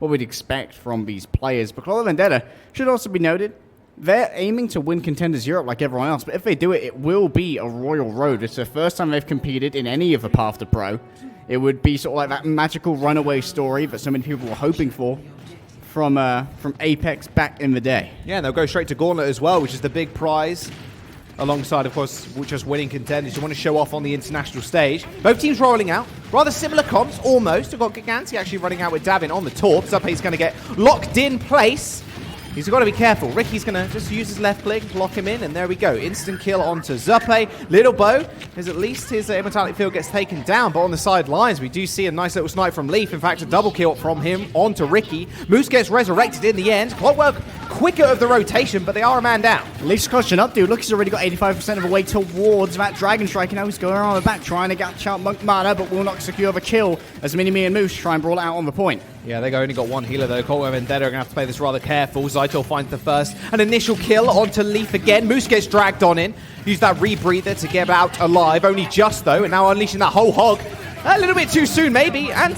what we'd expect from these players. But Clockwork Vendetta should also be noted. They're aiming to win Contenders Europe like everyone else, but if they do it, it will be a royal road. It's the first time they've competed in any of the Path to Pro. It would be sort of like that magical runaway story that so many people were hoping for from Apex back in the day. Yeah, and they'll go straight to Gauntlet as well, which is the big prize. Alongside, of course, just winning Contenders. You want to show off on the international stage. Both teams rolling out. Rather similar comps, almost. We've got Gigantti actually running out with Davin on the Torp. Zuppei's going to get locked in place. He's got to be careful. Ricky's going to just use his left click, lock him in, and there we go. Instant kill onto Zuppei. Little Bo is at least his immortality field gets taken down, but on the sidelines, we do see a nice little snipe from Leaf. In fact, a double kill from him onto Ricky. Moose gets resurrected in the end. Clockwork quicker of the rotation, but they are a man down. Leaf's clutching up, dude. Look, he's already got 85% of the way towards that Dragon Strike. Now he's going around the back, trying to catch out Monk Mana, but will not secure the kill as Mini-Me and Moose try and brawl out on the point. Yeah, they only got one healer though. Clockwork Vendetta are going to have to play this rather careful. Zaito finds the first. An initial kill onto Leaf again. Moose gets dragged on in. Use that rebreather to get out alive. Only just though, and now unleashing that whole hog. A little bit too soon maybe, and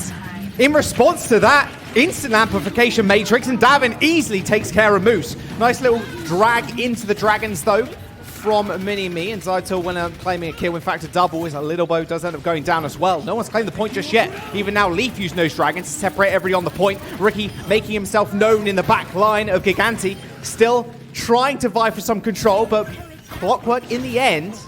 in response to that, instant amplification matrix, and Davin easily takes care of Moose. Nice little drag into the dragons though from Mini-Me, and Zaito went out claiming a kill. In fact, a double is a Little Bow does end up going down as well. No one's claimed the point just yet. Even now, Leaf using those dragons to separate everybody on the point. Ricky making himself known in the back line of Gigantti, still trying to vie for some control, but Clockwork in the end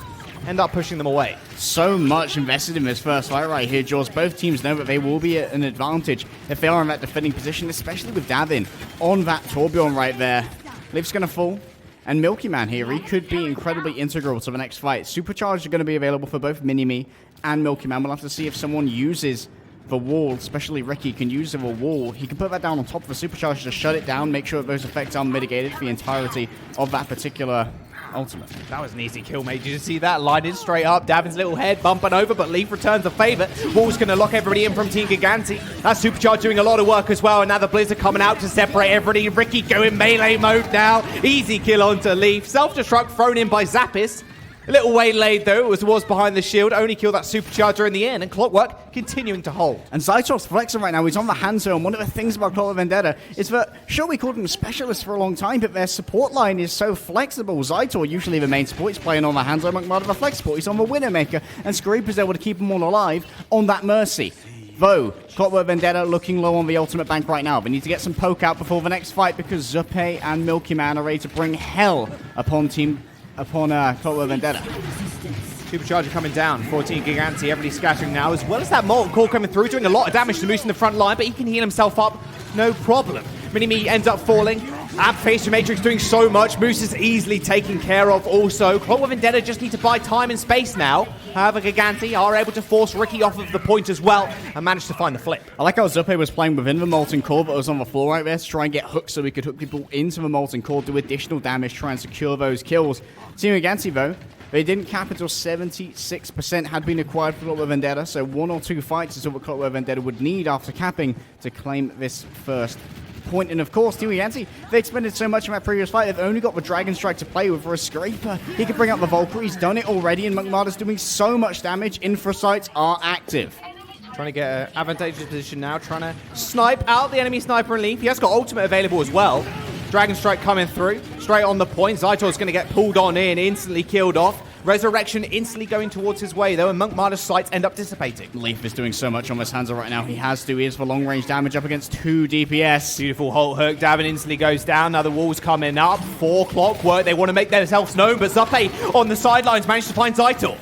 end up pushing them away. So much invested in this first fight right here, Jaws. Both teams know that they will be at an advantage if they are in that defending position, especially with Davin on that Torbjorn right there. Leaf's going to fall. And Milky Man here, he could be incredibly integral to the next fight. Supercharged are going to be available for both Mini-Me and Milky Man. We'll have to see if someone uses the wall, especially Ricky can use the wall. He can put that down on top of the Supercharge to shut it down, make sure that those effects are mitigated for the entirety of that particular ultimate. That was an easy kill, mate. Did you see that? Line in straight up. Davin's little head bumping over, but Leaf returns the favor. Wall's going to lock everybody in from Team Gigantti. That Supercharge doing a lot of work as well, and now the Blizzard coming out to separate everybody. Ricky going melee mode now. Easy kill onto Leaf. Self-destruct thrown in by Zappis. A little waylaid though, it was behind the shield, only killed that Supercharger in the end, and Clockwork continuing to hold. And Zaito's flexing right now, he's on the hand zone. One of the things about Clockwork Vendetta is that, sure, we called them specialists for a long time, but their support line is so flexible. Zaito, usually the main support, he's playing on the hand zone, Monkmada the flex support, he's on the Widowmaker, and Screeper's able to keep them all alive on that Mercy. Though, Clockwork Vendetta looking low on the ultimate bank right now. They need to get some poke out before the next fight because Zuppei and Milky Man are ready to bring hell upon Clockwork Vendetta. Supercharger coming down, 14 Gigantti, everybody scattering now, as well as that Molten Core coming through, doing a lot of damage to Moose in the front line, but he can heal himself up, no problem. Mini-Me ends up falling. Amplification Matrix doing so much. Moose is easily taken care of also. Clockwork Vendetta just need to buy time and space now. However, Gigantti are able to force Ricky off of the point as well and manage to find the flip. I like how Zuppei was playing within the Molten Core, but was on the floor right there to try and get hooks so we could hook people into the Molten Core, do additional damage, try and secure those kills. Team Gigantti, though, they didn't cap until 76% had been acquired for Clockwork Vendetta, so 1 or 2 fights is what Clockwork Vendetta would need after capping to claim this first point. And of course, Team Gigantti, they expended so much in that previous fight, they've only got the Dragon Strike to play with for a Scraper. He can bring up the Valkyrie, he's done it already, and Monkmada's doing so much damage. Infrasights are active. Trying to get an advantageous position now, trying to snipe out the enemy sniper and Leaf. He has got ultimate available as well. Dragon Strike coming through, straight on the point. Zaito's going to get pulled on in, instantly killed off. Resurrection instantly going towards his way, though, and Monkmada's sights end up dissipating. Leaf is doing so much on this Hanzo right now. He has to. He is for long-range damage up against 2 DPS. Beautiful Holt hook. Davin instantly goes down. Now the wall's coming up for Clockwork. They want to make themselves known, but Zuppei on the sidelines managed to find Zaito.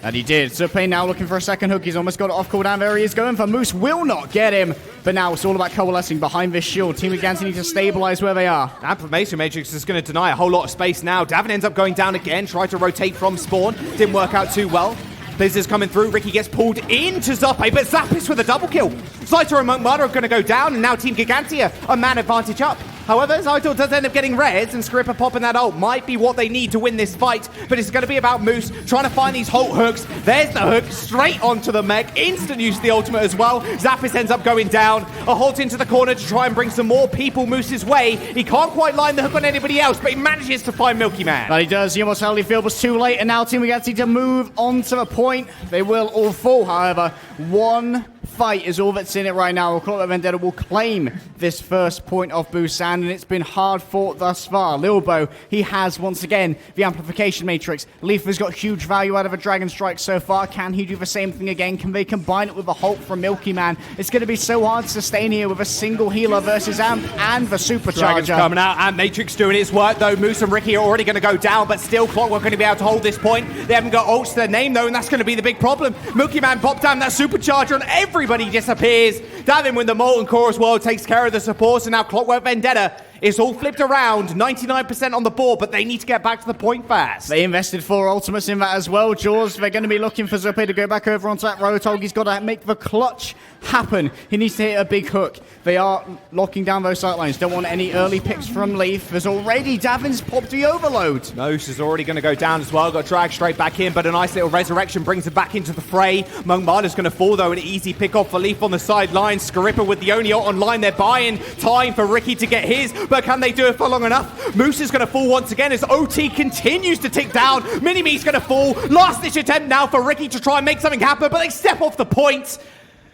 And he did. Zuppei now looking for a second hook. He's almost got it off cooldown. There he is going for Moose. Will not get him. But now it's all about coalescing behind this shield. Team Gigantti need to stabilize where they are. Amplification Matrix is going to deny a whole lot of space now. Davin ends up going down again. Tried to rotate from spawn. Didn't work out too well. Blizzard's coming through. Ricky gets pulled into Zuppei, but Zappis with a double kill. Zaito and Monkmada are going to go down, and now Team Gigantti are a man advantage up. However, Zaito does end up getting reds, and Skripper popping that ult might be what they need to win this fight, but it's going to be about Moose trying to find these Holt hooks. There's the hook, straight onto the mech, instant use of the ultimate as well. Zappis ends up going down, a Holt into the corner to try and bring some more people Moose's way. He can't quite line the hook on anybody else, but he manages to find Milky Man. But he does. The immortality field was too late, and now Team Gigantti to move on to the point. They will all fall, however. 1 fight is all that's in it right now. Clockwork Vendetta will claim this first point of Busan, and it's been hard fought thus far. Lilbo, he has once again the amplification matrix. Leaf has got huge value out of a Dragon Strike so far. Can he do the same thing again? Can they combine it with a Hulk from Milky Man? It's going to be so hard to sustain here with a single healer versus Amp and the Supercharger. Dragon's coming out, and Matrix doing its work though. Moose and Ricky are already going to go down, but still Clockwork going to be able to hold this point. They haven't got ults to their name though, and that's going to be the big problem. Milky Man popped down that Supercharger, and everybody disappears. Davin with the Molten Core as well takes care of the supports, and now Clockwork Vendetta is all flipped around. 99% on the board, but they need to get back to the point fast. They invested 4 ultimates in that as well. Jaws, they're going to be looking for Zuppe to go back over onto that Roadhog. He's got to make the clutch happen. He needs to hit a big hook. They are locking down those sightlines. Don't want any early picks from Leaf. There's already Davin's popped the overload. Moose is already going to go down as well. Got dragged straight back in, but a nice little resurrection brings him back into the fray. Monkmada's going to fall though. An easy pick off for Leaf on the sidelines. Scarippa with the only ult online. They're buying time for Ricky to get his, but can they do it for long enough? Moose is going to fall once again as OT continues to tick down. Mini-Me's going to fall. Last ditch attempt now for Ricky to try and make something happen, but they step off the point.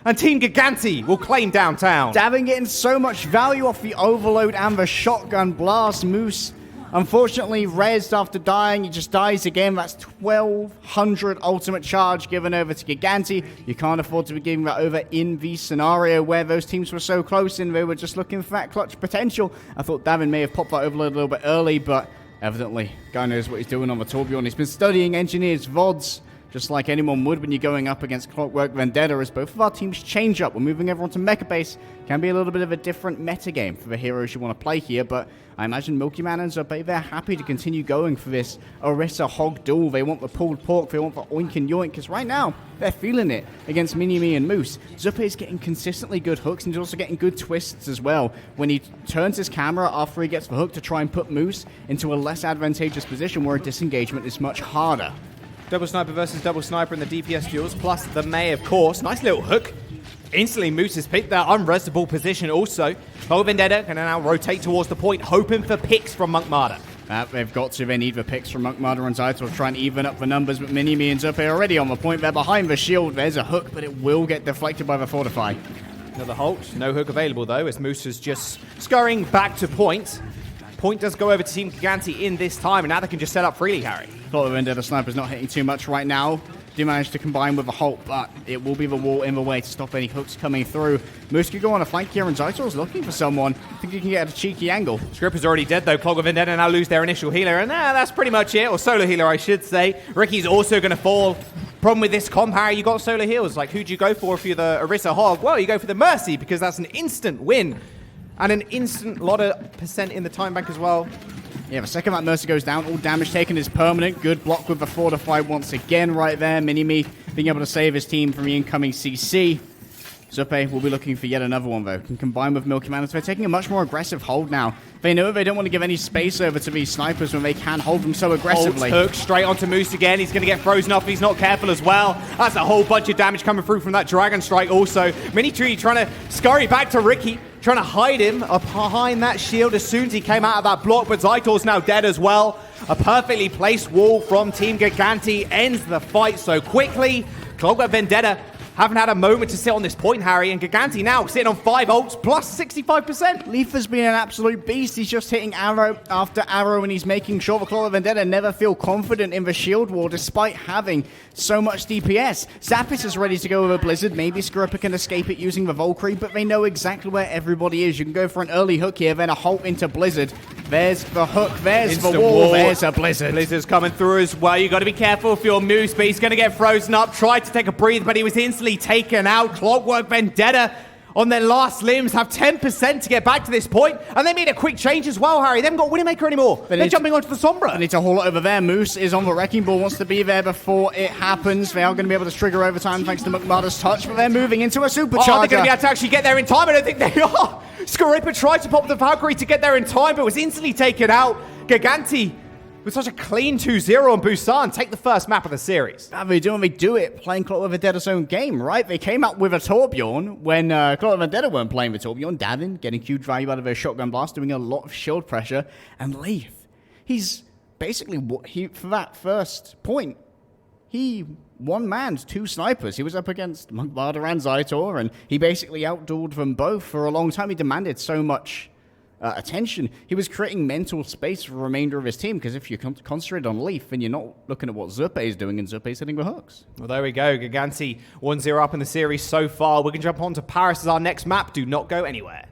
And Team Gigantti will claim downtown. Davin getting so much value off the overload and the shotgun blast. Moose, unfortunately, rezzed after dying. He just dies again. That's 1,200 ultimate charge given over to Gigantti. You can't afford to be giving that over in the scenario where those teams were so close and they were just looking for that clutch potential. I thought Davin may have popped that overload a little bit early, but evidently, guy knows what he's doing on the Torbjorn. He's been studying engineers' VODs, just like anyone would when you're going up against Clockwork Vendetta, as both of our teams change up. We're moving everyone to Mecha Base. Can be a little bit of a different metagame for the heroes you want to play here, but I imagine Milky Man and Zuppe, they're happy to continue going for this Orisa Hog duel. They want the pulled pork, they want the oink and yoink, because right now, they're feeling it against Mini-Me and Moose. Zuppe is getting consistently good hooks, and he's also getting good twists as well. When he turns his camera after he gets the hook to try and put Moose into a less advantageous position where a disengagement is much harder. Double sniper versus double sniper in the DPS duels, plus the May, of course. Nice little hook. Instantly, Moose has picked that unrestable position also. Clockwork Vendetta can now rotate towards the point, hoping for picks from Monkmada. They've got to. They need the picks from Monkmada and Zaito to try and even up the numbers, but Mini-Me and Zuppe are already on the point. They're behind the shield. There's a hook, but it will get deflected by the Fortify. Another halt. No hook available, though, as Moose is just scurrying back to point. Point does go over to Team Gigantti in this time, and now they can just set up freely, Harry. Clockwork Vendetta sniper's not hitting too much right now. Do manage to combine with a Hulk, but it will be the wall in the way to stop any hooks coming through. Moose could go on a flank here, and Zaito's looking for someone. I think he can get a cheeky angle. Scripper's already dead, though. Clockwork Vendetta now lose their initial healer, and that's pretty much it. Or solo healer, I should say. Ricky's also going to fall. Problem with this comp, Harry, you got solo heals. Like, who'd you go for if you're the Orisa Hog? Well, you go for the Mercy, because that's an instant win. And an instant lot of percent in the time bank as well. Yeah, the second that Mercy goes down, all damage taken is permanent. Good block with the Fortify once again right there. Mini-Me being able to save his team from the incoming CC. Zuppe will be looking for yet another one, though. Can combine with Milky Man. So they're taking a much more aggressive hold now. They know they don't want to give any space over to these snipers when they can hold them so aggressively. Hook straight onto Moose again. He's going to get frozen off if he's not careful as well. That's a whole bunch of damage coming through from that Dragon Strike also. Mini-Tree trying to scurry back to Ricky, trying to hide him up behind that shield as soon as he came out of that block, but Zaito's now dead as well. A perfectly placed wall from Team Gigantti ends the fight so quickly. Clockwork Vendetta haven't had a moment to sit on this point, Harry, and Gigantti now sitting on 5 ults plus 65%. Leaf has been an absolute beast. He's just hitting arrow after arrow, and he's making sure the Clockwork Vendetta never feel confident in the shield wall despite having so much DPS. Zappis is ready to go with a Blizzard. Maybe Scarippa can escape it using the Valkyrie, but they know exactly where everybody is. You can go for an early hook here, then a halt into Blizzard. There's the hook, there's instant the wall, there's a Blizzard. Blizzard's coming through as well. You got to be careful if you're Moose, but he's going to get frozen up. Tried to take a breathe, but he was instantly taken out. Clockwork Vendetta on their last limbs have 10% to get back to this point, and they made a quick change as well, Harry. They haven't got Widowmaker anymore. They're jumping onto the Sombra. They need to haul it over there. Moose is on the Wrecking Ball, wants to be there before it happens. They are going to be able to trigger overtime thanks to Monkmada's touch, but they're moving into a Supercharger. Oh, they're going to be able to actually get there in time. I don't think they are. Scarippa tried to pop the Valkyrie to get there in time, but was instantly taken out. Gigantti with such a clean 2-0 on Busan, take the first map of the series. How they do, and they do it playing Clockwork Vendetta's own game, right? They came out with a Torbjorn when Clockwork Vendetta weren't playing with Torbjorn. Davin getting huge value out of their shotgun blast, doing a lot of shield pressure. And Leaf, he's basically, for that first point, he one-manned 2 snipers. He was up against Monkbarder and Zytor, and he basically outdueled them both for a long time. He demanded so much attention. He was creating mental space for the remainder of his team, because if you concentrate on Leaf, then you're not looking at what Zuppe is doing, and Zuppe is hitting the hooks. Well, there we go. Gigantti 1-0 up in the series so far. We're going to jump on to Paris as our next map. Do not go anywhere.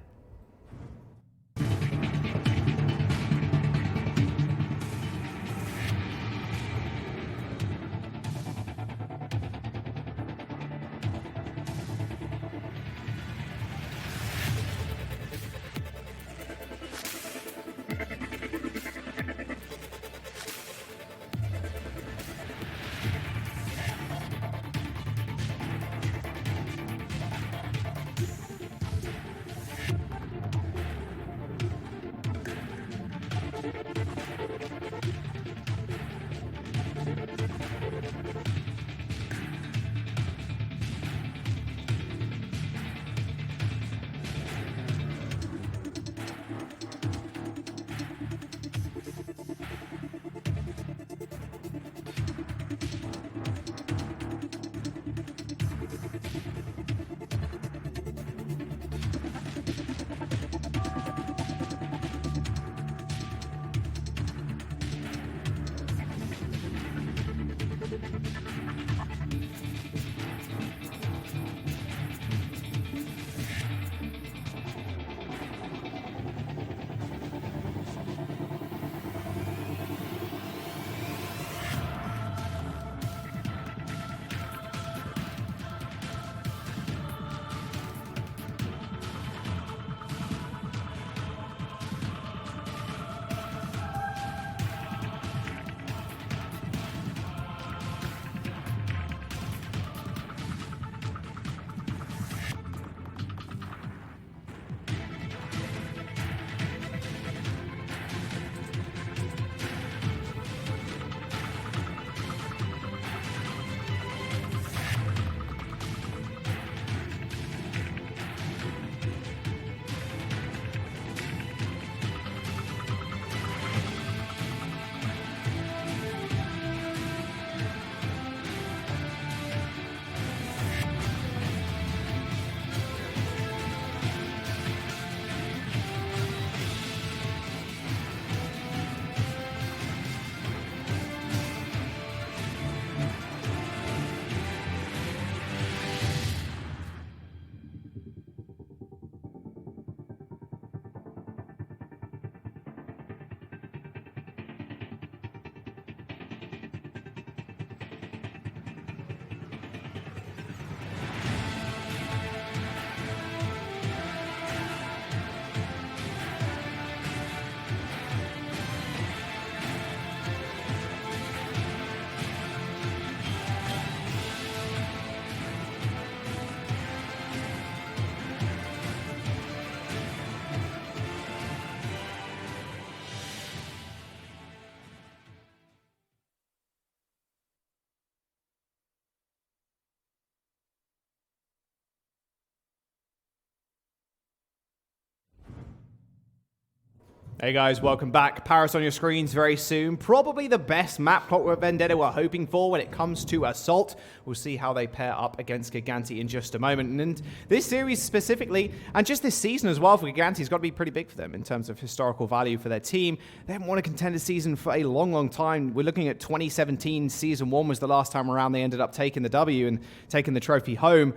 Hey guys, welcome back. Paris on your screens very soon. Probably the best map Clockwork Vendetta we're hoping for when it comes to Assault. We'll see how they pair up against Gigantti in just a moment. And this series specifically, and just this season as well for Gigantti, has got to be pretty big for them in terms of historical value for their team. They haven't won a contender season for a long, long time. We're looking at 2017. Season 1 was the last time around they ended up taking the W and taking the trophy home.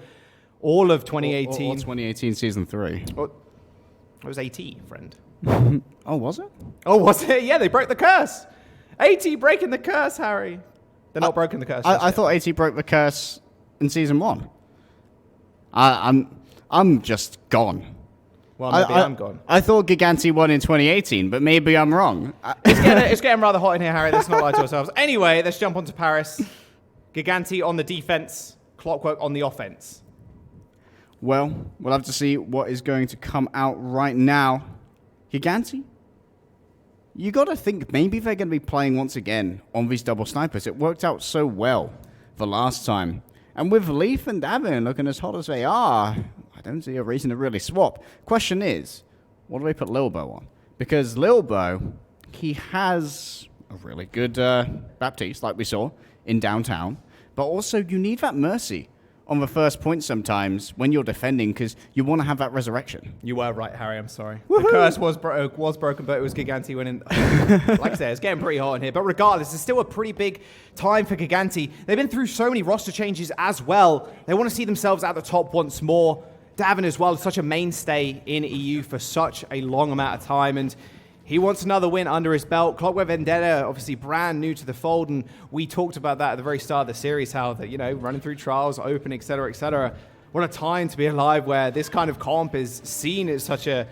All of 2018. Or 2018 Season 3. Oh, it was AT, friend. Oh, was it? Oh, was it? Yeah, they broke the curse. AT breaking the curse, Harry. They're not broken the curse. I thought AT broke the curse in Season 1. I'm just gone. Well, maybe I'm gone. I thought Gigantti won in 2018, but maybe I'm wrong. It's getting rather hot in here, Harry. Let's not lie to ourselves. Anyway, let's jump on to Paris. Gigantti on the defense, Clockwork on the offense. Well, we'll have to see what is going to come out right now. Gigantti, you got to think maybe they're going to be playing once again on these double snipers. It worked out so well the last time. And with Leaf and Davin looking as hot as they are, I don't see a reason to really swap. Question is, what do they put Lilbo on? Because Lilbo, he has a really good Baptiste, like we saw, in downtown. but also you need that mercy on the first point sometimes when you're defending, because you want to have that resurrection. You were right, Harry. I'm sorry. The curse was broken, but it was Gigantti winning. Like I said, it's getting pretty hot in here. But regardless, it's still a pretty big time for Gigantti. They've been through so many roster changes as well. They want to see themselves at the top once more. Davin as well is such a mainstay in EU for such a long amount of time, and he wants another win under his belt. Clockwork Vendetta, obviously brand new to the fold, and we talked about that at the very start of the series, how that, you know, running through trials, open, etc., etc. What a time to be alive where this kind of comp is seen at such a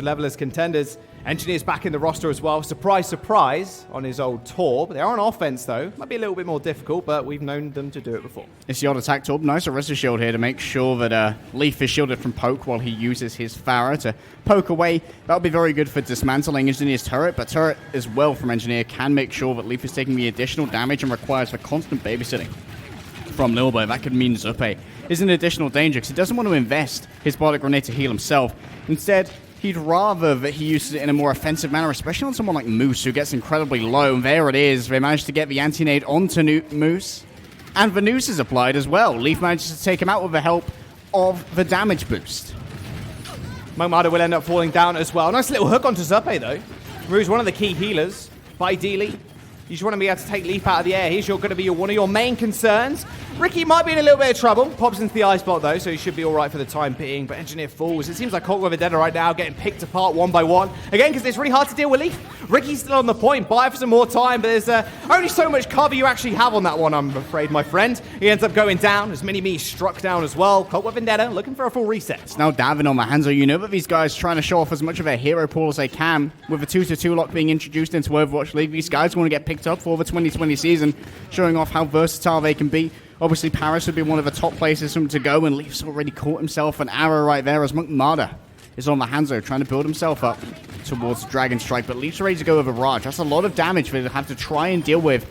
level as Contenders. Engineer's back in the roster as well. Surprise, surprise, on his old Torb. They're on offense, though. Might be a little bit more difficult, but we've known them to do it before. It's the odd attack Torb. Nice arrestor shield here to make sure that Leaf is shielded from poke while he uses his Farah to poke away. That'll be very good for dismantling Engineer's turret, but turret as well from Engineer can make sure that Leaf is taking the additional damage and requires the constant babysitting from Lilbo. That could mean Zuppe is an additional danger because he doesn't want to invest his Bardic Grenade to heal himself. Instead, he'd rather that he uses it in a more offensive manner, especially on someone like Moose, who gets incredibly low. And there it is. They managed to get the anti-nade onto Moose. And the noose is applied as well. Leaf manages to take him out with the help of the damage boost. Mogmada will end up falling down as well. Nice little hook onto Zuppe, though. Rue's one of the key healers. But ideally, you just want to be able to take Leaf out of the air. He's going to be one of your main concerns. Ricky might be in a little bit of trouble. Pops into the ice block, though, so he should be all right for the time being. But Engineer falls. It seems like Clockwork Vendetta right now getting picked apart one by one. Again, because it's really hard to deal with Leaf. Ricky's still on the point. Buy for some more time, but there's only so much cover you actually have on that one, I'm afraid, my friend. He ends up going down. As Mini-Me struck down as well. Clockwork Vendetta looking for a full reset. It's now Davin on the Hanzo. You know that these guys trying to show off as much of their hero pool as they can. With the 2-2 lock being introduced into Overwatch League, these guys want to get picked up for the 2020 season, showing off how versatile they can be. Obviously, Paris would be one of the top places for him to go, and Leaf's already caught himself an arrow right there as Mogmada is on the Hanzo, trying to build himself up towards Dragon Strike, but Leaf's ready to go with a Raj. That's a lot of damage for him to have to try and deal with.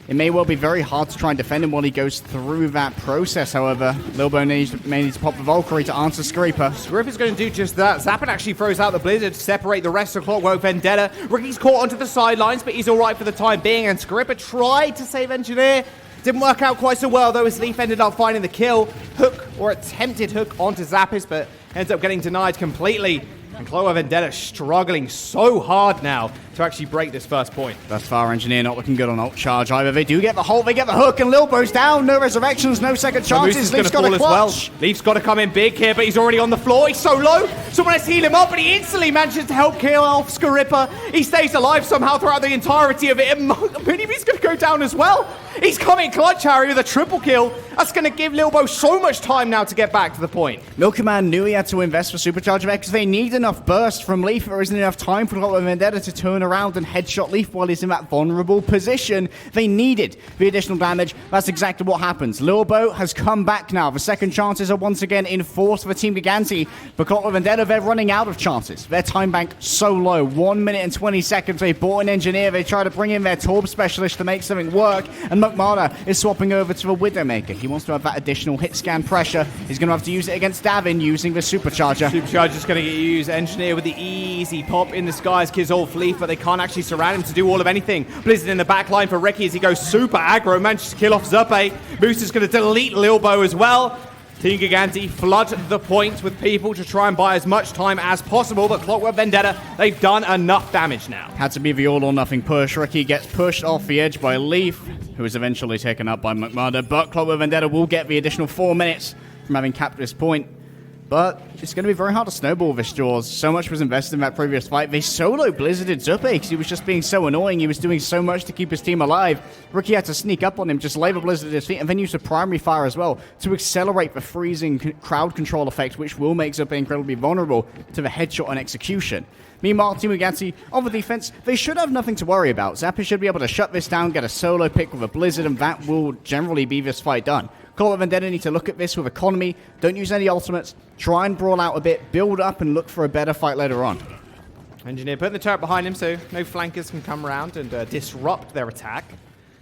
It may well be very hard to try and defend him while he goes through that process, however. Lilbo may need to pop the Valkyrie to answer Screeper. Screeper's going to do just that. Zappin actually throws out the Blizzard to separate the rest of Clockwork Vendetta. Ricky's caught onto the sidelines, but he's all right for the time being, and Screeper tried to save Engineer. Didn't work out quite so well, though, as Leaf ended up finding the kill. Hook, or attempted hook, onto Zappis, but ends up getting denied completely. And Clockwork Vendetta struggling so hard now to actually break this first point. Thus far, Engineer not looking good on ult charge either. They do get the hold, they get the hook, and Lilbo's down. No resurrections, no second chances. Leaf's got a clutch. Leaf's got to come in big here, but he's already on the floor. He's so low. Someone has to heal him up, and he instantly manages to help kill off Screeper. He stays alive somehow throughout the entirety of it, and Mini-Me's going to go down as well. He's coming clutch, Harry, with a triple kill. That's going to give Lilbo so much time now to get back to the point. Milkman knew he had to invest for Supercharge effect because they need enough burst from Leaf. There isn't enough time for Clockwork Vendetta to turn around and headshot Leaf while he's in that vulnerable position. They needed the additional damage. That's exactly what happens. Lilbo has come back now. The second chances are once again enforced for Team Gigantti. But Clockwork Vendetta, they're running out of chances. Their time bank so low. 1 minute and 20 seconds. They bought an Engineer. They try to bring in their Torb specialist to make something work. And Mogmada is swapping over to the Widowmaker. He wants to have that additional hit scan pressure. He's going to have to use it against Davin using the Supercharger. Supercharger's going to get used. Engineer with the easy pop in the skies, kills off Leaf, but they can't actually surround him to do all of anything. Blizzard in the back line for Ricky as he goes super aggro, manages to kill off Zuppe. Moose is going to delete Lilbo as well. Team Gigantti flood the point with people to try and buy as much time as possible, but Clockwork Vendetta, they've done enough damage now. Had to be the all-or-nothing push. Ricky gets pushed off the edge by Leaf, who is eventually taken up by Mogmada, but Clockwork Vendetta will get the additional 4 minutes from having capped this point. But it's going to be very hard to snowball this, Jaws. So much was invested in that previous fight. They solo Blizzarded Zuppe because he was just being so annoying. He was doing so much to keep his team alive. Ricky had to sneak up on him, just lay the Blizzard at his feet, and then use the primary fire as well to accelerate the freezing crowd control effect, which will make Zuppe incredibly vulnerable to the headshot and execution. Meanwhile, Team Gigantti, on the defense, they should have nothing to worry about. Zappa should be able to shut this down, get a solo pick with a Blizzard, and that will generally be this fight done. Clockwork Vendetta need to look at this with economy, don't use any ultimates, try and brawl out a bit, build up and look for a better fight later on. Engineer putting the turret behind him so no flankers can come around and disrupt their attack.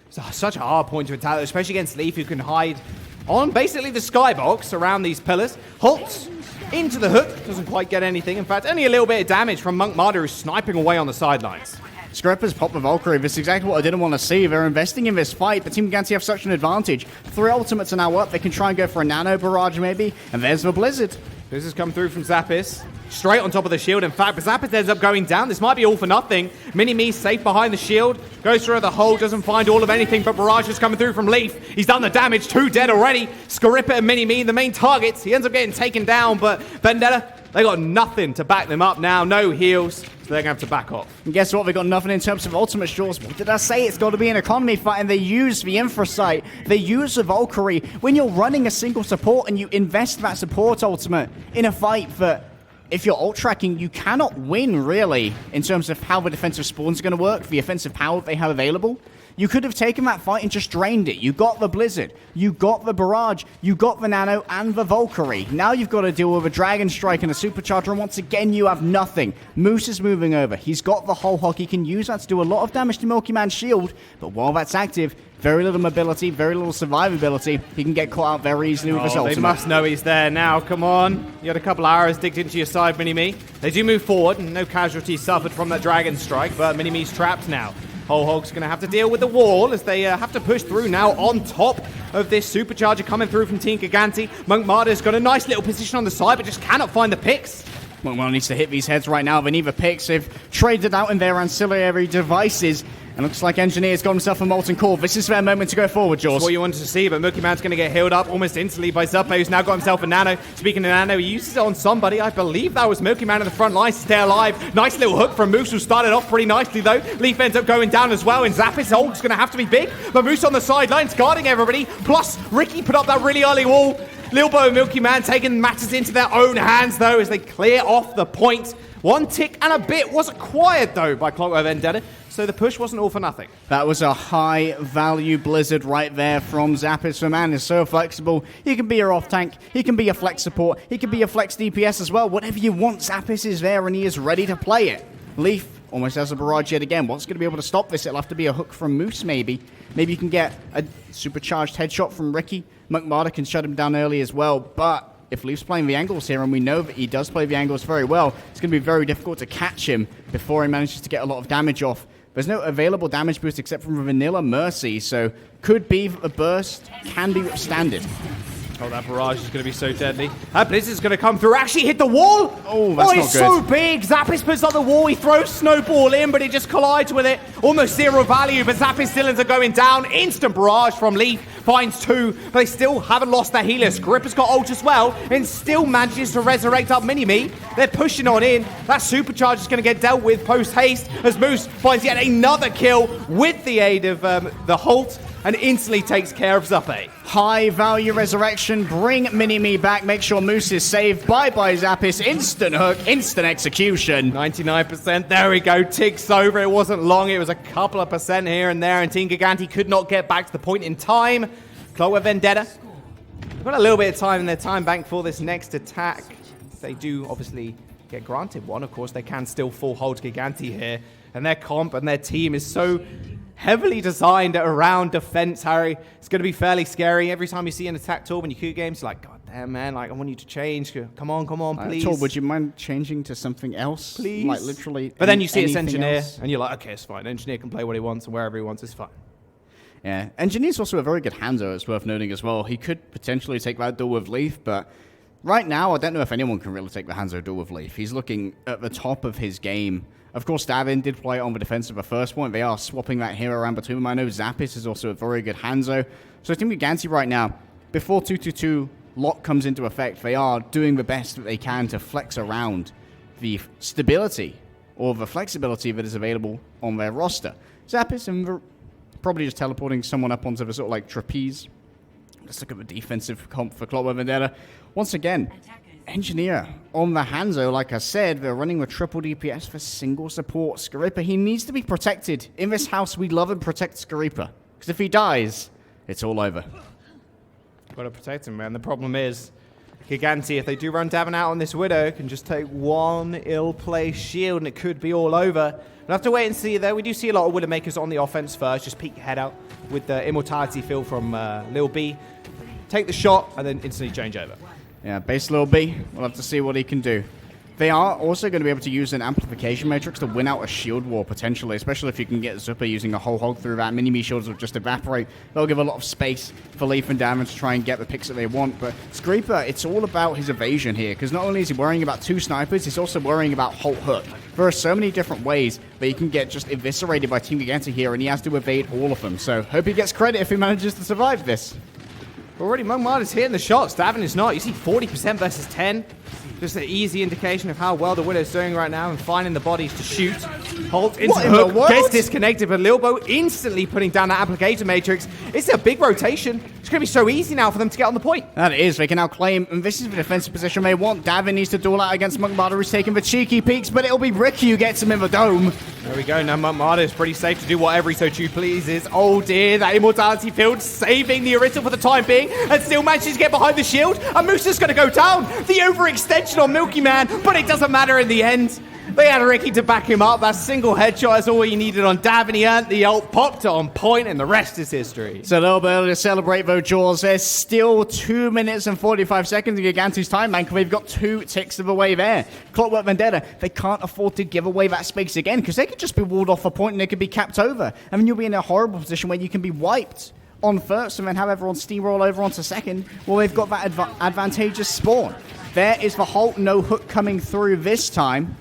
It's such a hard point to attack, especially against Leaf, who can hide on basically the skybox around these pillars. Halts into the hook, doesn't quite get anything. In fact, only a little bit of damage from Mogmada, who's sniping away on the sidelines. Skripper's popped the Valkyrie. This is exactly what I didn't want to see. They're investing in this fight, but Team Gigantti have such an advantage. 3 ultimates are now up. They can try and go for a nano barrage maybe, and there's the Blizzard. This has come through from Zappis. Straight on top of the shield, in fact, but Zappis ends up going down. This might be all for nothing. Mini-Me safe behind the shield. Goes through the hole, doesn't find all of anything, but Barrage is coming through from Leaf. He's done the damage, 2 dead already. Skripper and Mini-Me, the main targets. He ends up getting taken down, but Vendetta, they got nothing to back them up now. No heals, so they're going to have to back off. And guess what? They got nothing in terms of ultimate shores. What did I say? It's got to be an economy fight, and they use the Infrasight. They use the Valkyrie. When you're running a single support and you invest that support ultimate in a fight that, if you're ult tracking, you cannot win, really, in terms of how the defensive spawns are going to work, the offensive power they have available. You could have taken that fight and just drained it. You got the Blizzard, you got the Barrage, you got the Nano and the Valkyrie. Now you've got to deal with a Dragon Strike and a Supercharger, and once again you have nothing. Moose is moving over. He's got the whole hog. He can use that to do a lot of damage to Milky Man's shield, but while that's active, very little mobility, very little survivability. He can get caught out very easily with his ultimate. They must know he's there now. Come on. You had a couple arrows digged into your side, Mini-Me. They do move forward, and no casualties suffered from that Dragon Strike, but Mini-Me's trapped now. Whole Hog's going to have to deal with the wall as they have to push through now on top of this Supercharger coming through from Team Gigantti. Monk Martyr's got a nice little position on the side, but just cannot find the picks. Monk needs to hit these heads right now. They need the picks. They've traded out in their ancillary devices. And looks like Engineer's got himself a Molten Core. This is their moment to go forward, Jaws. That's what you wanted to see, but Milky Man's going to get healed up almost instantly by Zuppo, who's now got himself a Nano. Speaking of Nano, he uses it on somebody. I believe that was Milky Man in the front line to stay alive. Nice little hook from Moose, who started off pretty nicely, though. Leaf ends up going down as well, and Zappis' ult's going to have to be big. But Moose on the sidelines guarding everybody. Plus, Ricky put up that really early wall. Lilbo and Milky Man taking matters into their own hands, though, as they clear off the point. 1 tick and a bit was acquired, though, by Clockwork Vendetta. So the push wasn't all for nothing. That was a high-value Blizzard right there from Zappis. The man is so flexible. He can be your off-tank. He can be your flex support. He can be your flex DPS as well. Whatever you want, Zappis is there, and he is ready to play it. Leaf almost has a barrage yet again. What's going to be able to stop this? It'll have to be a hook from Moose, maybe. Maybe you can get a supercharged headshot from Ricky. McMarder can shut him down early as well, but if Leaf's playing the angles here, and we know that he does play the angles very well, it's going to be very difficult to catch him before he manages to get a lot of damage off. There's no available damage boost except from Vanilla Mercy, so could be that the burst can be withstanded. Oh, that barrage is going to be so deadly. That Blizzard's going to come through. Actually hit the wall. Oh, that's not it's good. So big. Zappis puts up the wall. He throws Snowball in, but it just collides with it. Almost zero value, but Zappis still ends up going down. Instant barrage from Leaf. Finds 2, but they still haven't lost their healers. Gripper's got ult as well, and still manages to resurrect up Mini-Me. They're pushing on in. That supercharge is going to get dealt with post-haste as Moose finds yet another kill with the aid of the Holt, and instantly takes care of Zuppe. High-value resurrection, bring Mini-Me back, make sure Moose is saved. Bye-bye, Zappis. Instant hook, instant execution. 99%, there we go, ticks over. It wasn't long, it was a couple of percent here and there, and Team Gigantti could not get back to the point in time. Clockwork Vendetta, they've got a little bit of time in their time bank for this next attack. They do obviously get granted one, of course, they can still full hold Gigantti here, and their comp and their team is so heavily designed around defense, Harry. It's going to be fairly scary. Every time you see an attack tool in your Q games, you're like, God damn, man, like, I want you to change. Come on, please. Tor, would you mind changing to something else? Please. Like, literally. But then you see it's Engineer, else? and you're like, okay, it's fine. Engineer can play what he wants and wherever he wants, it's fine. Yeah, Engineer's also a very good Hanzo, it's worth noting as well. He could potentially take that duel with Leaf, but right now, I don't know if anyone can really take the Hanzo duel with Leaf. He's looking at the top of his game. Of course, Davin did play on the defense of the first point. They are swapping that hero around between them. I know Zappis is also a very good Hanzo. So I think Gigantti right now, before 2-2-2 lock comes into effect, they are doing the best that they can to flex around the stability or the flexibility that is available on their roster. Zappis and probably just teleporting someone up onto the sort of like trapeze. Let's look at the defensive comp for Clockwork Vendetta. Once again, Engineer on the Hanzo, like I said, they're running with triple DPS for single support. Skripper, he needs to be protected. In this house, we love and protect Skripper. Because if he dies, it's all over. Gotta protect him, man. The problem is, Gigantti, if they do run Davin out on this Widow, can just take one ill-placed shield and it could be all over. We'll have to wait and see, though. We do see a lot of Widowmakers on the offense first. Just peek your head out with the Immortality fill from Lil B. Take the shot and then instantly change over. Yeah, base Lil B. We'll have to see what he can do. They are also going to be able to use an amplification matrix to win out a shield war, potentially, especially if you can get Zupper using a whole hog through that. Mini-me shields will just evaporate. They'll give a lot of space for Leaf and Damon to try and get the picks that they want. But Screeper, it's all about his evasion here, because not only is he worrying about 2 snipers, he's also worrying about Holt Hook. There are so many different ways that he can get just eviscerated by Team Gigantti here, and he has to evade all of them. So hope he gets credit if he manages to survive this. Already, Mugmart is hitting the shots. Davin is not. You see 40% versus 10. Just an easy indication of how well the Widow's doing right now and finding the bodies to shoot. Holt into the hook, gets disconnected, but Lilbo instantly putting down that applicator matrix. It's a big rotation. It's going to be so easy now for them to get on the point. That is. They can now claim, and this is the defensive position they want. Davin needs to duel out against Mugmart, who's taking the cheeky peeks, but it'll be Ricky who gets him in the dome. There we go. Now Mugmart is pretty safe to do whatever he so pleases. Oh dear, that immortality field saving the Orital for the time being, and still manages to get behind the shield. And Moose is going to go down. The overextension on Milky Man, but it doesn't matter in the end. They had Ricky to back him up. That single headshot is all he needed on Davin. He earned the ult, popped it on point, and the rest is history. So a little bit early to celebrate, though, Jaws. There's still 2 minutes and 45 seconds in Gigantti's time bank. We've got 2 ticks of the way there. Clockwork Vendetta, they can't afford to give away that space again, because they could just be walled off a point and they could be capped over. I mean, you'll be in a horrible position where you can be wiped on first and then have everyone steamroll over onto second. Well, they've got that advantageous spawn. There is the Holt no hook coming through this time.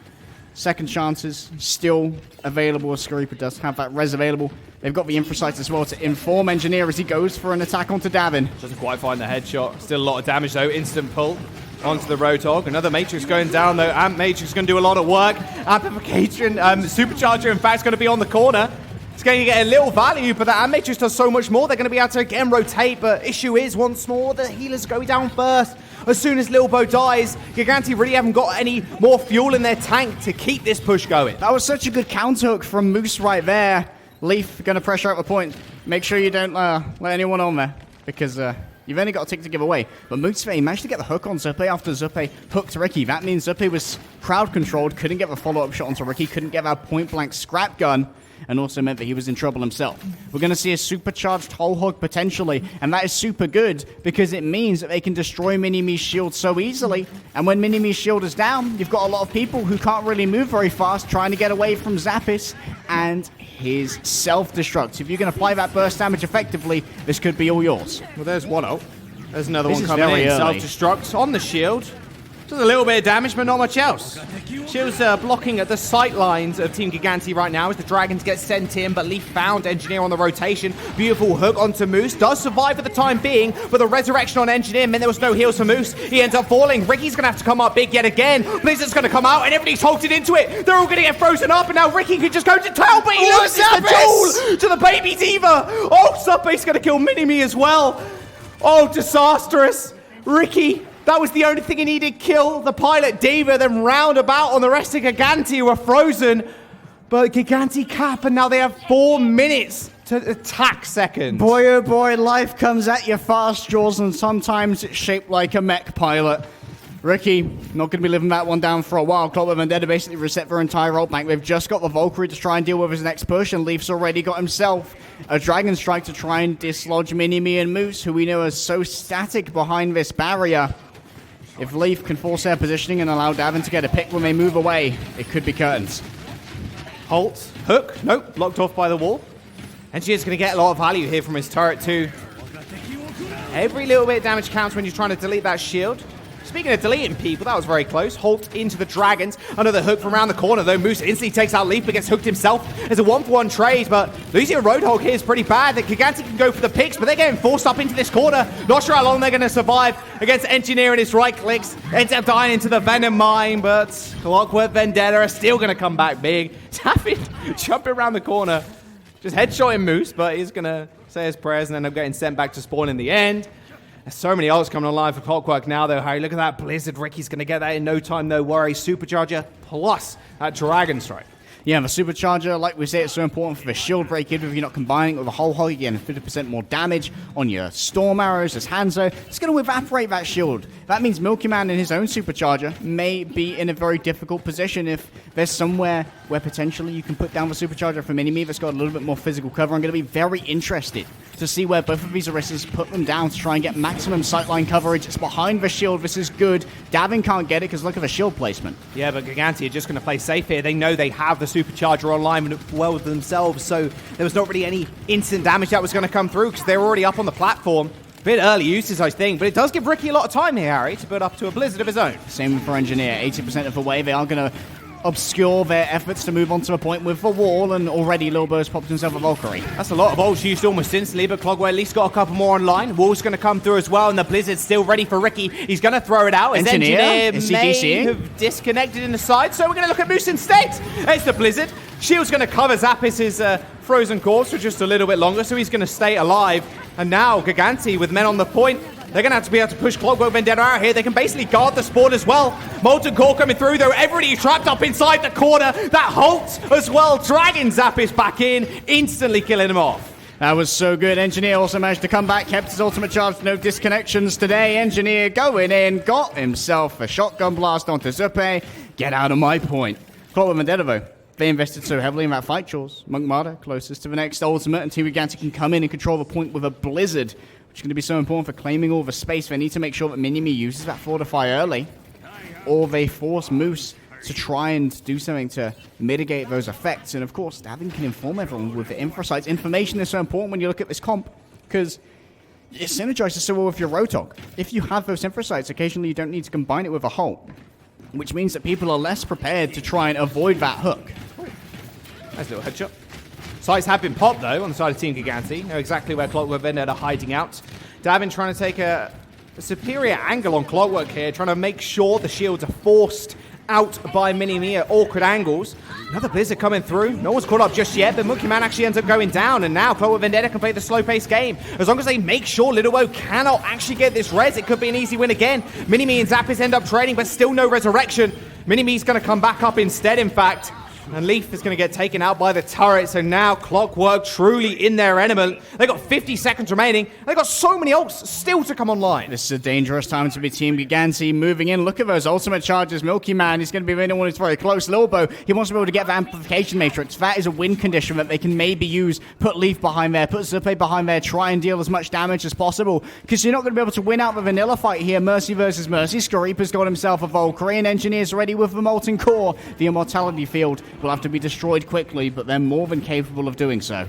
Second chances still available. Screeper does have that res available. They've got the infrasight as well to inform Engineer as he goes for an attack onto Davin. Doesn't quite find the headshot. Still a lot of damage though. Instant pull onto the Roadhog. Another Matrix going down though. Amp Matrix is going to do a lot of work. Amplification, Supercharger in fact is going to be on the corner. It's going to get a little value, but the Amp Matrix does so much more. They're going to be able to again rotate, but issue is once more the healers go down first. As soon as Lilbo dies, Gigantti really haven't got any more fuel in their tank to keep this push going. That was such a good counter hook from Moose right there. Leaf going to pressure out the point. Make sure you don't let anyone on there, because you've only got a tick to give away. But Moose managed to get the hook on Zuppe after Zuppe hooked Ricky. That means Zuppe was crowd controlled, couldn't get the follow-up shot onto Ricky, couldn't get that point-blank scrap gun, and also meant that he was in trouble himself. We're going to see a supercharged whole hog potentially, and that is super good because it means that they can destroy Mini-Me's shield so easily. And when Mini-Me's shield is down, you've got a lot of people who can't really move very fast trying to get away from Zappis and his self-destruct. If you can apply that burst damage effectively, this could be all yours. Well, there's one ult. There's another one coming in. Self-destruct on the shield. Just a little bit of damage, but not much else. Shield's blocking at the sight lines of Team Gigantti right now as the Dragons get sent in, but Leaf found Engineer on the rotation. Beautiful hook onto Moose. Does survive for the time being, but the resurrection on Engineer meant there was no heals for Moose. He ends up falling. Ricky's going to have to come up big yet again. Blizzard's going to come out, and everybody's halted into it. They're all going to get frozen up, and now Ricky could just go to tail, but he loses the duel to the Baby Diva. Oh, Subbase's going to kill Mini-Me as well. Oh, disastrous. Ricky... that was the only thing he needed. Kill the pilot Diva, then round about on the rest of Gigantti who are frozen. But Gigantti cap, and now they have 4 minutes to attack second. Boy, oh boy, life comes at you fast, Jaws, and sometimes it's shaped like a mech pilot. Ricky, not going to be living that one down for a while. Clockwork Vendetta basically reset their entire ult bank. They've just got the Valkyrie to try and deal with his next push, and Leaf's already got himself a Dragon Strike to try and dislodge Mini-Me and Moose, who we know are so static behind this barrier. If Leaf can force their positioning and allow Davin to get a pick when they move away, it could be curtains. Holt, hook, nope, blocked off by the wall. And she is going to get a lot of value here from his turret too. Every little bit of damage counts when you're trying to delete that shield. Speaking of deleting people, that was very close. Holt into the Dragons. Another hook from around the corner, though. Moose instantly takes out Leaf, but gets hooked himself. There's a 1-for-1 trade, but losing a Roadhog here is pretty bad. The Gigantti can go for the picks, but they're getting forced up into this corner. Not sure how long they're going to survive against Engineer and his right clicks. Ends up dying into the Venom Mine, but Clockwork Vendetta are still going to come back big. Taffy jumping around the corner. Just headshotting Moose, but he's going to say his prayers and end up getting sent back to spawn in the end. There's so many ults coming online for Clockwork now, though, Harry. Look at that Blizzard. Ricky's going to get that in no time, no worry. Supercharger plus that Dragon Strike. Yeah, the Supercharger, like we say, it's so important for the shield break, even if you're not combining it with a whole hog, you're getting 50% more damage on your Storm Arrows as Hanzo. It's going to evaporate that shield. That means Milky Man in his own Supercharger may be in a very difficult position if there's somewhere where potentially you can put down the supercharger for Mini-Me that's got a little bit more physical cover. I'm going to be very interested to see where both of these Orisas put them down to try and get maximum sightline coverage. It's behind the shield. This is good. Davin can't get it because look at the shield placement. Yeah, but Gigantti are just going to play safe here. They know they have the supercharger online well themselves, so there was not really any instant damage that was going to come through because they're already up on the platform. Bit early uses, I think, but it does give Ricky a lot of time here, Harry, to build up to a blizzard of his own. Same for Engineer. 80% of the way. They are going to obscure their efforts to move on to a point with the wall, and already Lilbo's popped himself a Valkyrie. That's a lot of ults used almost instantly, but Clockwork at least got a couple more online. Wall's going to come through as well, and the blizzard's still ready for Ricky. He's going to throw it out. His Engineer may have disconnected in the side, so we're going to look at Moose instead. It's the blizzard. Shield's going to cover Zappis's frozen corpse for just a little bit longer, so he's going to stay alive. And now Gigantti with men on the point. They're going to have to be able to push Clockwork Vendetta out here. They can basically guard the spawn as well. Molten Core coming through, though. Everybody trapped up inside the corner. That halt as well. Dragging Zappis back in, instantly killing him off. That was so good. Engineer also managed to come back, kept his ultimate charge, no disconnections today. Engineer going in, got himself a shotgun blast onto Zuppe. Get out of my point. Clockwork Vendetta, though. They invested so heavily in that fight, Jaws. Monk Martyr closest to the next ultimate, and Team Gigantti can come in and control the point with a blizzard, which is going to be so important for claiming all the space. They need to make sure that Mini-Me uses that Fortify early, or they force Moose to try and do something to mitigate those effects. And of course, Davin can inform everyone with the infra sites. Information is so important when you look at this comp, because it synergizes so well with your Rotok. If you have those infra sites, occasionally you don't need to combine it with a halt, which means that people are less prepared to try and avoid that hook. Nice little headshot. Sights have been popped, though, on the side of Team Gigantti. Know exactly where Clockwork Vendetta are hiding out. Davin trying to take a superior angle on Clockwork here, trying to make sure the shields are forced out by Mini-Me at awkward angles. Another blizzard coming through. No one's caught up just yet, but Monkey Man actually ends up going down, and now Clockwork Vendetta can play the slow-paced game. As long as they make sure Little Woe cannot actually get this res, it could be an easy win again. Mini-Me and Zappis end up trading, but still no resurrection. Mini-Me's going to come back up instead, in fact. And Leaf is going to get taken out by the turret, so now Clockwork truly in their element. They got 50 seconds remaining. They got so many ults still to come online. This is a dangerous time to be Team Gigantti moving in. Look at those ultimate charges. Milky Man, he's going to be the only one who's very close. Lilbo, he wants to be able to get the amplification matrix. That is a win condition that they can maybe use. Put Leaf behind there, put Zuppe behind there, try and deal as much damage as possible, because you're not going to be able to win out the vanilla fight here. Mercy versus Mercy. Skareepa's got himself a Valkyrie, and Engineer's ready with the Molten Core. The Immortality Field will have to be destroyed quickly, but they're more than capable of doing so.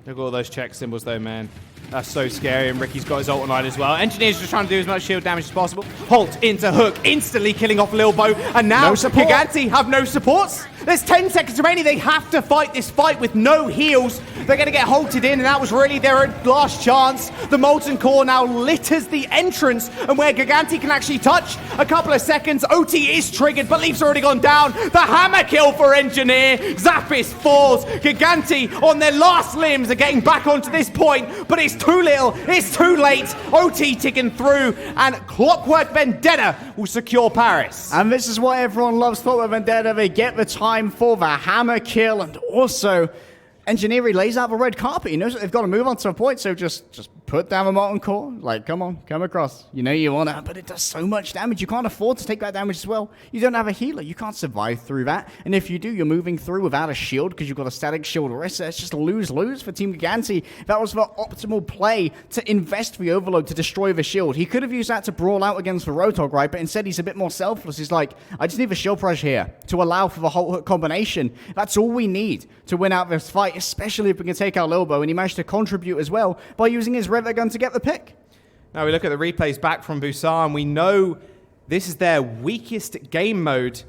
Look at all those check symbols, though, man. That's so scary, and Ricky's got his ult online as well. Engineer's just trying to do as much shield damage as possible. Halt into hook, instantly killing off Lilbo, and now Gigantti have no supports. There's 10 seconds remaining. They have to fight this fight with no heals. They're going to get halted in, and that was really their last chance. The Molten Core now litters the entrance, and where Gigantti can actually touch a couple of seconds. OT is triggered, but Leaf's already gone down. The hammer kill for Engineer. Zappis falls. Gigantti on their last limbs are getting back onto this point, but it's too little. It's too late. OT ticking through, and Clockwork Vendetta will secure Paris. And this is why everyone loves Clockwork Vendetta. They get the time for the hammer kill, and also Engineer lays out the red carpet. He knows that they've got to move on to a point, so just put down the Molten Core. Like, come on, come across. You know you want to, but it does so much damage. You can't afford to take that damage as well. You don't have a healer. You can't survive through that. And if you do, you're moving through without a shield because you've got a static shield Orisa. It's just lose-lose for Team Gigantti. That was the optimal play to invest the Overload to destroy the shield. He could have used that to brawl out against the Rotok, right? But instead, he's a bit more selfless. He's like, I just need the shield rush here to allow for the whole hook combination. That's all we need to win out this fight, especially if we can take out Lilbo. And he managed to contribute as well by using his Rivet Gun to get the pick. Now we look at the replays back from Busan. We know this is their weakest game mode.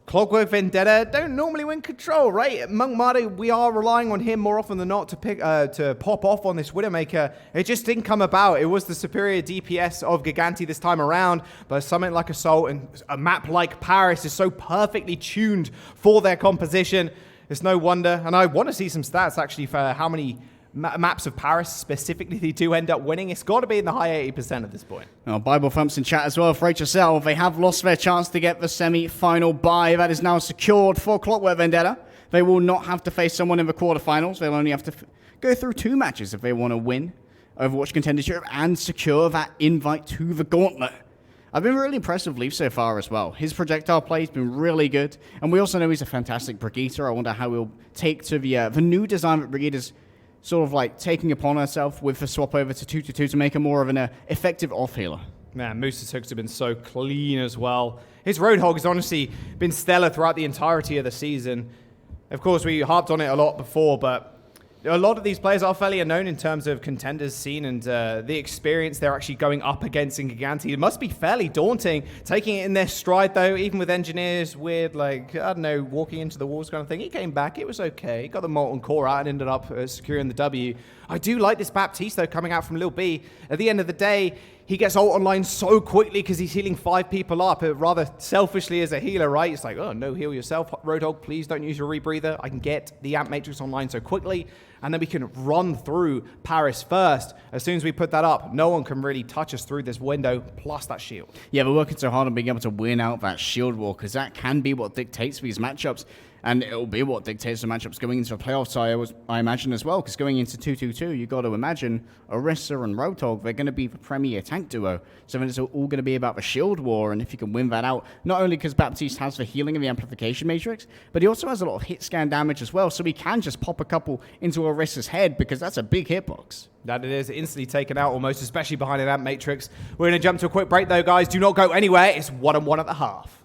Clockwork Vendetta don't normally win control, right? Monk Marty, we are relying on him more often than not to pop off on this Widowmaker. It just didn't come about. It was the superior DPS of Gigantti this time around, but something like Assault and a map like Paris is so perfectly tuned for their composition. It's no wonder, and I want to see some stats actually for how many maps of Paris specifically they do end up winning. It's got to be in the high 80% at this point. Well, Bible Thumps in chat as well. For HSL, they have lost their chance to get the semi-final bye. That is now secured for Clockwork Vendetta. They will not have to face someone in the quarterfinals. They'll only have to go through 2 matches if they want to win Overwatch Contenders Europe and secure that invite to the Gauntlet. I've been really impressed with Leaf so far as well. His projectile play has been really good, and we also know he's a fantastic Brigitte. I wonder how he'll take to the new design that Brigitte is sort of like taking upon herself with the swap over to 2-2 to make her more of an effective off-healer. Man, Moose's hooks have been so clean as well. His Roadhog has honestly been stellar throughout the entirety of the season. Of course, we harped on it a lot before, but a lot of these players are fairly unknown in terms of Contenders scene and the experience they're actually going up against in Gigantti. It must be fairly daunting, taking it in their stride, though, even with Engineers weird, like, I don't know, walking into the walls kind of thing. He came back, it was okay. He got the Molten Core out and ended up securing the W. I do like this Baptiste, though, coming out from Lil B. At the end of the day, he gets ult online so quickly because he's healing 5 people up, rather selfishly as a healer, right? It's like, oh, no, heal yourself, Roadhog. Please don't use your rebreather. I can get the Amp Matrix online so quickly, and then we can run through Paris first. As soon as we put that up, no one can really touch us through this window, plus that shield. Yeah, we're working so hard on being able to win out that shield war, because that can be what dictates these matchups. And it'll be what dictates the matchups going into the playoffs, I imagine, as well. Because going into 2-2-2, you've got to imagine Orisa and Roadhog, they're going to be the premier tank duo. So then it's all going to be about the shield war. And if you can win that out, not only because Baptiste has the healing and the amplification matrix, but he also has a lot of hit scan damage as well. So he can just pop a couple into Orisa's head, because that's a big hitbox. That it is, instantly taken out almost, especially behind an Amp Matrix. We're going to jump to a quick break, though, guys. Do not go anywhere. It's 1-1 at the half.